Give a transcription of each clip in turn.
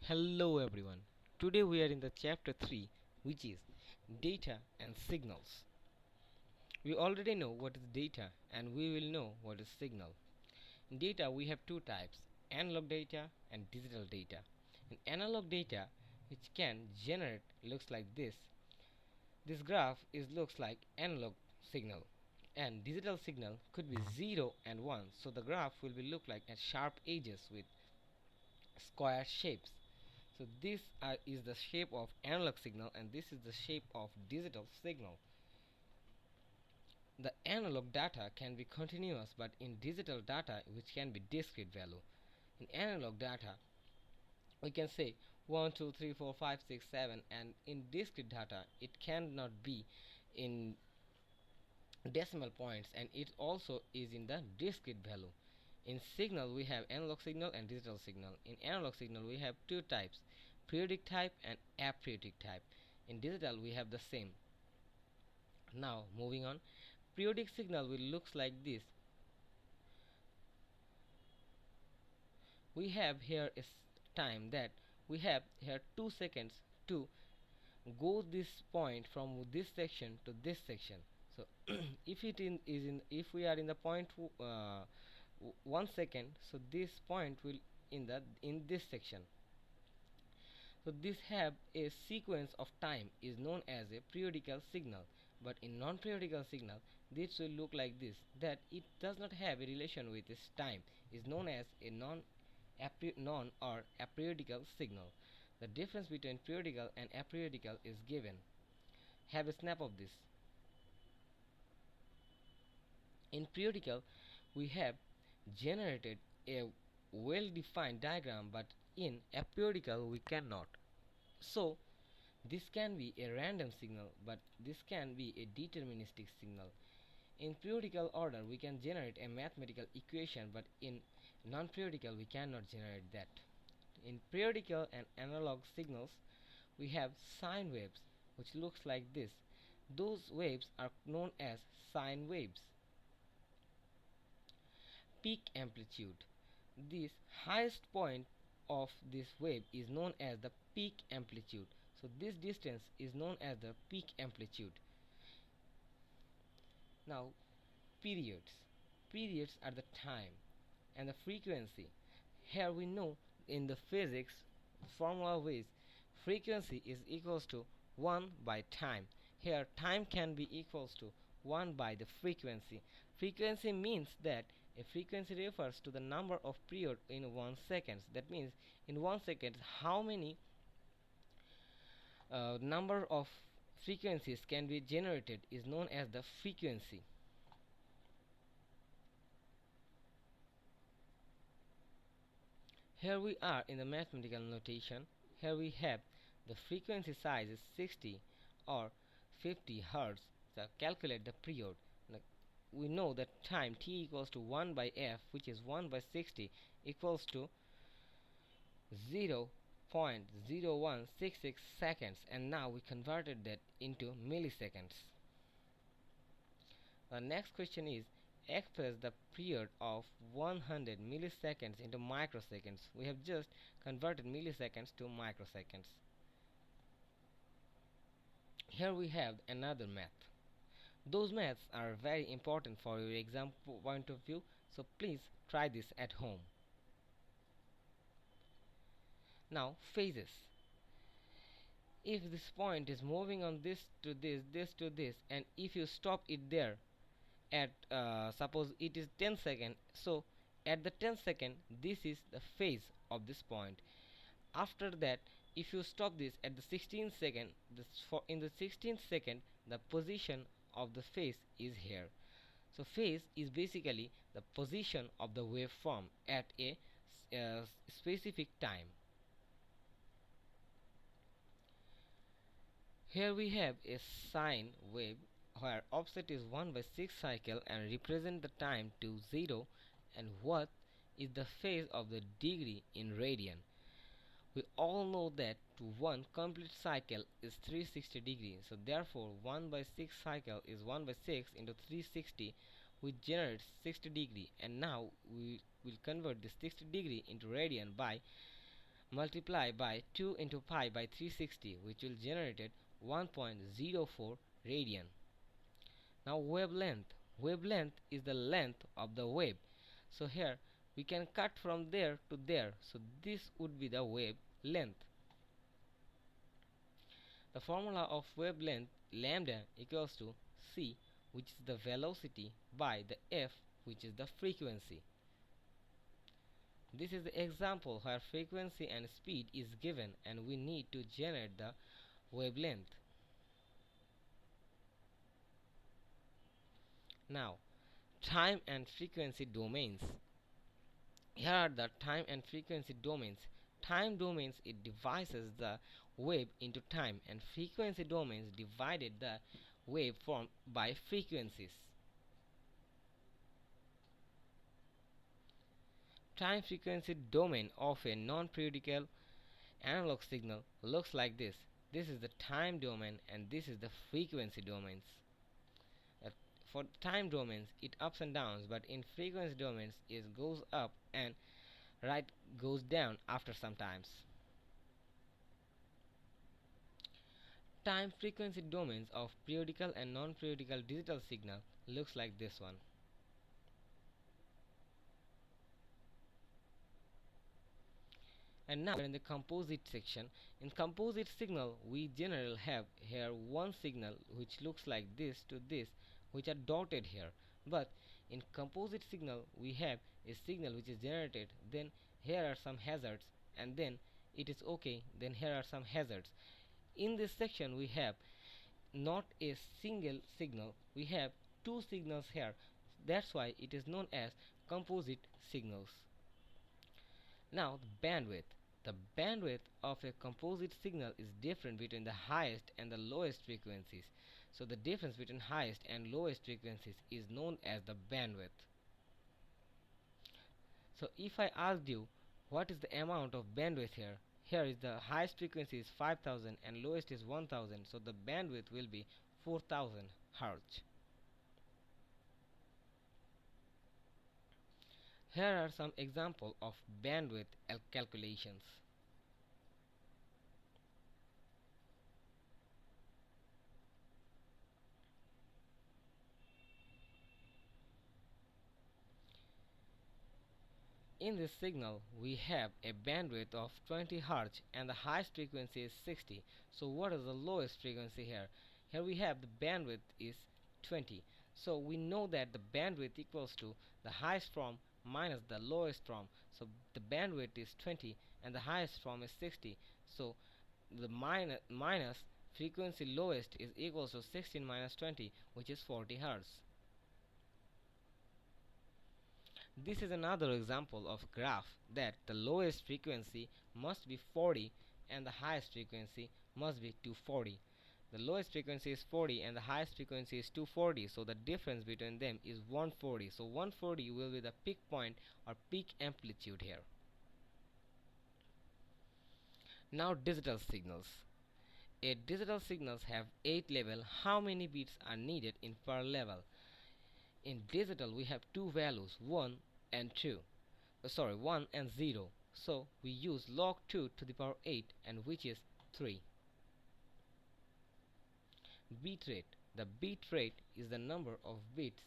Hello everyone. Today we are in the chapter 3, which is data and signals. We already know what is data and we will know what is signal. In data we have two types, analog data and digital data. In analog data, which can generate looks like this. This graph is looks like analog signal, and digital signal could be 0 and 1, so the graph will be look like at sharp edges with square shapes. So this is the shape of analog signal and this is the shape of digital signal. The analog data can be continuous, but in digital data which can be discrete value. In analog data we can say 1 2 3 4 5 6 7, and in discrete data it cannot be in decimal points and it also is in the discrete value. In signal we have analog signal and digital signal. In analog signal we have two types, periodic type and aperodic type. In digital we have the same. Now moving on, periodic signal will looks like this. We have here a time that we have here 2 seconds to go this point from this section to this section. So if it is in if we are in the point 1 second, so this point will in this section. So this have a sequence of time is known as a periodical signal, but in non-periodical signal this will look like this, that it does not have a relation with this time, is known as a non or aperiodical signal. The difference between periodical and aperiodical is given. Have a snap of this. In periodical we have generated a well-defined diagram, but in aperiodical we cannot. So this can be a random signal, but this can be a deterministic signal. In periodical order we can generate a mathematical equation, but in non-periodical we cannot generate that. In periodical and analog signals we have sine waves, which looks like this. Those waves are known as sine waves. Peak amplitude. This highest point of this wave is known as the peak amplitude. So this distance is known as the peak amplitude. Now periods. Periods are the time and the frequency. Here we know in the physics formula ways frequency is equals to 1 by time. Here time can be equals to 1 by the frequency. Frequency means that a frequency refers to the number of period in 1 second. That means in 1 second how many number of frequencies can be generated is known as the frequency. Here we are in the mathematical notation. Here we have the frequency size is 60 or 50 hertz. So calculate the period. Now, we know that time t equals to 1 by f, which is 1 by 60 equals to 0.0166 seconds, and now we converted that into milliseconds. The next question is express the period of 100 milliseconds into microseconds. We have just converted milliseconds to microseconds. Here we have another math. Those maths are very important for your exam point of view, so please try this at home. Now phases. If this point is moving on this to this to this, and if you stop it there at suppose it is 10 second, so at the 10 second this is the phase of this point. After that, if you stop this at the 16th second, in the 16th second the position of the phase is here. So phase is basically the position of the waveform at a specific time. Here we have a sine wave where offset is 1 by 6 cycle and represent the time to 0, and what is the phase of the degree in radian. We all know that one complete cycle is 360 degrees, so therefore 1 by 6 cycle is 1 by 6 into 360, which generates 60 degree, and now we will convert this 60 degree into radian by multiply by 2 into pi by 360, which will generate 1.04 radian. Now wavelength. Wavelength is the length of the wave. So here we can cut from there to there. So this would be the wavelength. The formula of wavelength lambda equals to c, which is the velocity, by the f, which is the frequency. This is the example where frequency and speed is given and we need to generate the wavelength. Now, time and frequency domains. Here are the time and frequency domains. Time domains, it divides the wave into time, and frequency domains divided the waveform by frequencies. Time frequency domain of a non-periodical analog signal looks like this. This is the time domain and this is the frequency domains. For time domains it ups and downs, but in frequency domains it goes up and right goes down after some times. Time frequency domains of periodical and non-periodical digital signal looks like this one. And now we're in the composite section. In composite signal we generally have here one signal which looks like this to this, which are dotted here. But in composite signal we have a signal which is generated, then here are some hazards, and then it is okay, then here are some hazards. In this section we have not a single signal, we have two signals here. That's why it is known as composite signals. Now the bandwidth. The bandwidth of a composite signal is different between the highest and the lowest frequencies. So the difference between highest and lowest frequencies is known as the bandwidth. So if I asked you what is the amount of bandwidth here, here is the highest frequency is 5000 and lowest is 1000, so the bandwidth will be 4000 Hz. Here are some examples of bandwidth calculations. In this signal we have a bandwidth of 20 Hz and the highest frequency is 60. So what is the lowest frequency here? Here we have the bandwidth is 20. So we know that the bandwidth equals to the highest from minus the lowest from. So the bandwidth is 20 and the highest from is 60. So the minus frequency lowest is equals to 16 minus 20, which is 40 Hz. This is another example of graph that the lowest frequency must be 40 and the highest frequency must be 240. The lowest frequency is 40 and the highest frequency is 240, so the difference between them is 140. So 140 will be the peak point or peak amplitude here. Now digital signals. Digital signals have 8 levels. How many bits are needed in per level? In digital we have two values, 1 and 1 and 0. So we use log 2 to the power 8, and which is 3. Bit rate. The bit rate is the number of bits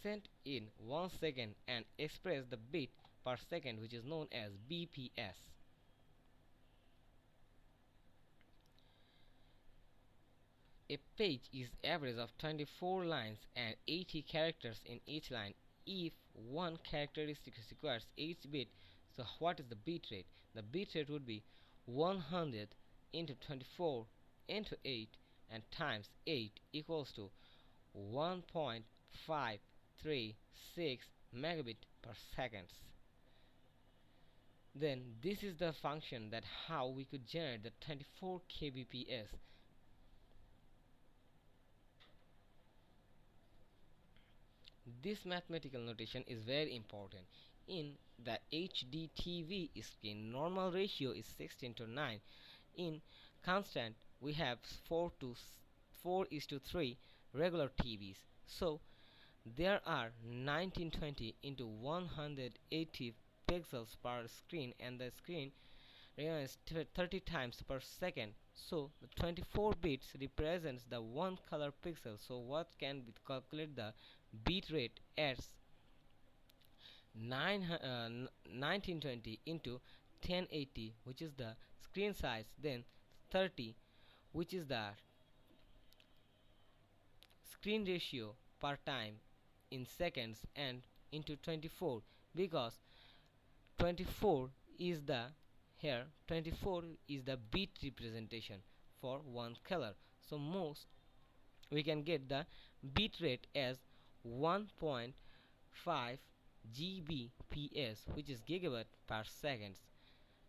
sent in 1 second and express the bit per second, which is known as BPS. A page is average of 24 lines and 80 characters in each line. If one characteristic requires each bit, so what is the bit rate? The bit rate would be 100 into 24 into 8 and times 8 equals to 1.536 megabit per second. Then this is the function that how we could generate the 24 kbps. This mathematical notation is very important. In the HD TV screen, normal ratio is 16 to 9. In constant, we have 4 is to 3 regular TVs. So there are 1920 into 180 pixels per screen, and the screen is 30 times per second. So the 24 bits represents the one color pixel. So what can we calculate the bit rate as 1920 into 1080, which is the screen size, then 30, which is the screen ratio per time in seconds, and into 24, because 24 is the here 24 is the bit representation for one color. So most we can get the bit rate as 1.5 gbps, which is gigabyte per seconds.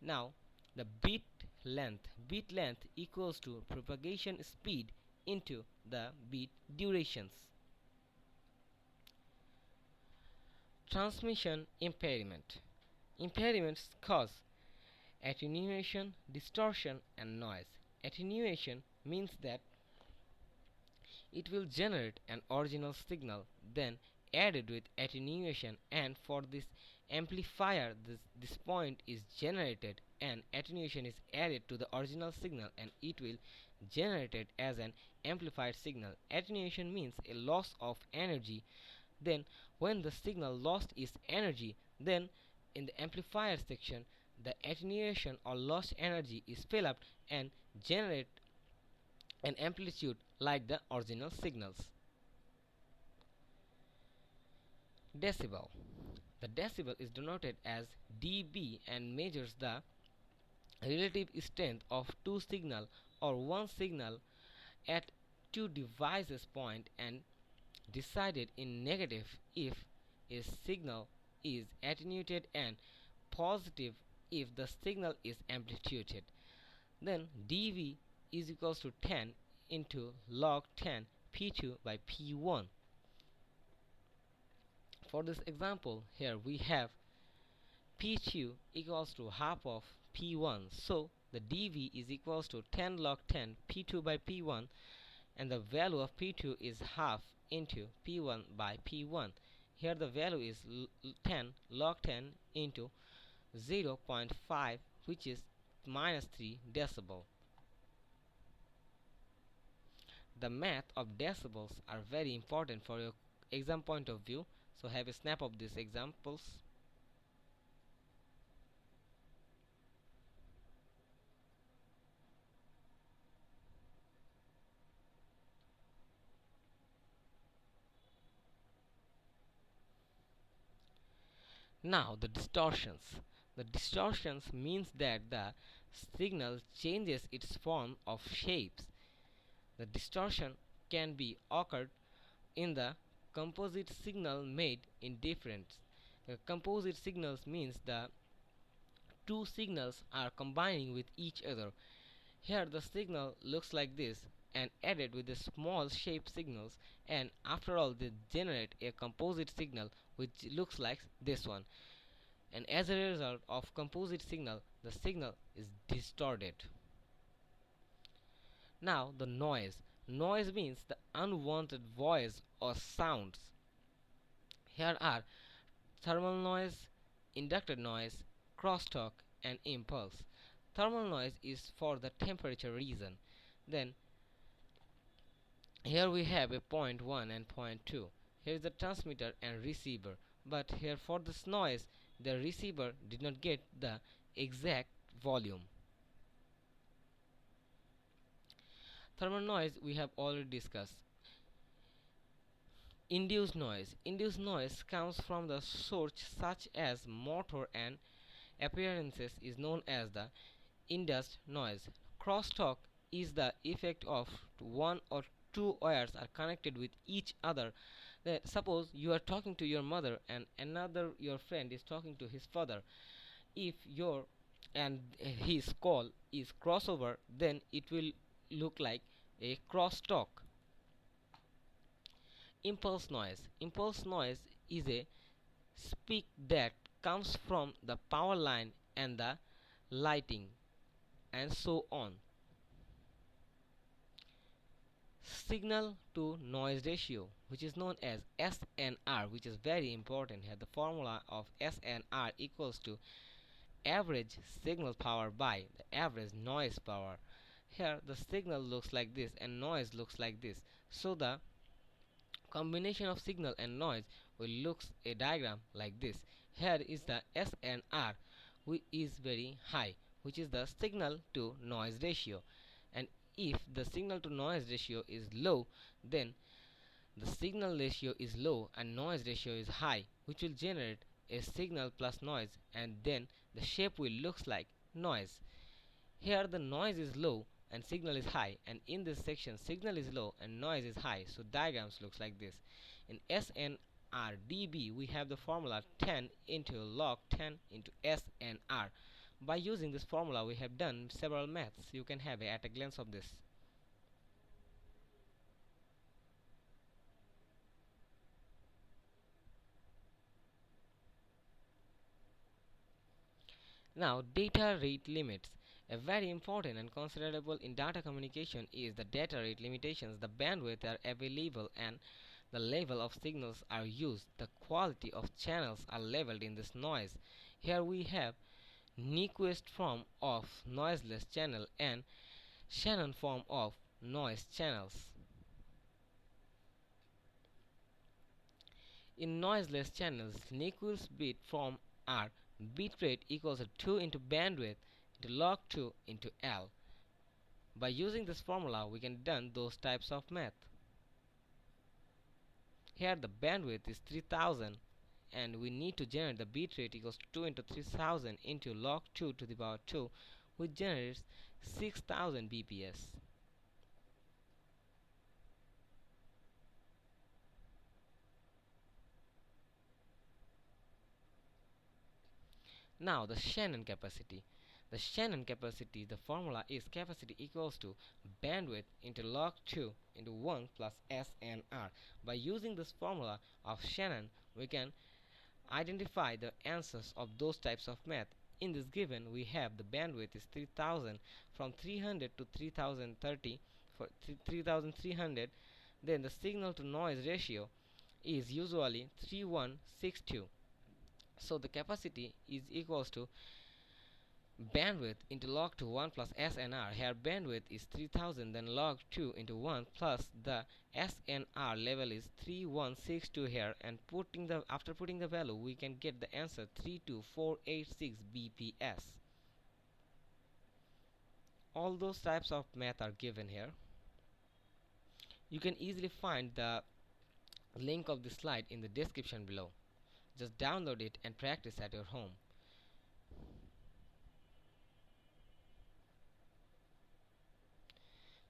Now the bit length equals to propagation speed into the bit durations. Transmission impairment. Impairments cause attenuation, distortion, and noise. Attenuation means that it will generate an original signal, then added with attenuation, and for this amplifier this point is generated and attenuation is added to the original signal, and it will generated as an amplified signal. Attenuation means a loss of energy. Then when the signal lost its energy, then in the amplifier section the attenuation or lost energy is filled up and generate an amplitude like the original signals. Decibel. The decibel is denoted as dB and measures the relative strength of two signal or one signal at two devices point, and decided in negative if a signal is attenuated and positive if the signal is amplituated. Then dV is equals to 10 into log 10 P2 by P1. For this example, here we have P2 equals to half of P1. So the dV is equals to 10 log 10 P2 by P1, and the value of P2 is half into P1 by P1. Here the value is 10 log 10 into 0.5, which is minus 3 decibel. The math of decibels are very important for your exam point of view, so have a snap of these examples. Now the distortions. The distortions means that the signal changes its form of shapes. The distortion can be occurred in the composite signal made in difference. Composite signals means the two signals are combining with each other. Here the signal looks like this and added with the small shape signals, and after all they generate a composite signal which looks like this one, and as a result of composite signal the signal is distorted. Now the noise. Noise means the unwanted voice or sounds. Here are thermal noise, inductor noise, crosstalk, and impulse. Thermal noise is for the temperature reason. Then here we have a point 1 and point 2. Here is the transmitter and receiver, but here for this noise the receiver did not get the exact volume. Thermal noise we have already discussed. Induced noise. Induced noise comes from the source such as motor and appearances is known as the induced noise. Crosstalk is the effect of one or two wires are connected with each other. Suppose you are talking to your mother and another your friend is talking to his father. If your and his call is crossover, then it will look like a crosstalk. Impulse noise. Impulse noise is a speak that comes from the power line and the lighting and so on. Signal to noise ratio, which is known as SNR, which is very important here. The formula of SNR equals to average signal power by the average noise power. Here the signal looks like this and noise looks like this. So the combination of signal and noise will looks a diagram like this. Here is the SNR, which is very high, which is the signal to noise ratio, and if the signal to noise ratio is low, then the signal ratio is low and noise ratio is high, which will generate a signal plus noise, and then the shape will looks like noise. Here the noise is low and signal is high, and in this section signal is low and noise is high, so diagrams looks like this. In SNRdB we have the formula 10 into log 10 into SNR. By using this formula we have done several maths. You can have at a glance of this. Now, data rate limits. A very important and considerable in data communication is the data rate limitations. The bandwidth are available and the level of signals are used. The quality of channels are leveled in this noise. Here we have nyquist form of noiseless channel and Shannon form of noise channels. In noiseless channels, nyquist bit form are bit rate equals to 2 into bandwidth into log 2 into L. By using this formula we can done those types of math. Here the bandwidth is 3000 and we need to generate the bit rate equals to 2 into 3000 into log 2 to the power 2, which generates 6000 bps. Now the Shannon capacity. The Shannon capacity, the formula is capacity equals to bandwidth into log 2 into 1 plus SNR. By using this formula of Shannon, we can identify the answers of those types of math. In this given, we have the bandwidth is 3000 from 300 to 3030 for 3300. Then the signal to noise ratio is usually 3162. So the capacity is equals to bandwidth into log 2 1 plus SNR. Here bandwidth is 3000, then log 2 into 1 plus the SNR level is 3162 here, and after putting the value we can get the answer 32486 bps. All those types of math are given here. You can easily find the link of the slide in the description below. Just download it and practice at your home.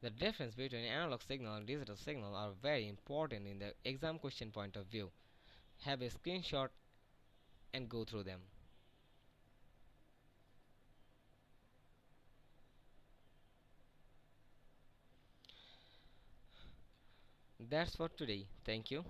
The difference between analog signal and digital signal are very important in the exam question point of view. Have a screenshot and go through them. That's for today. Thank you.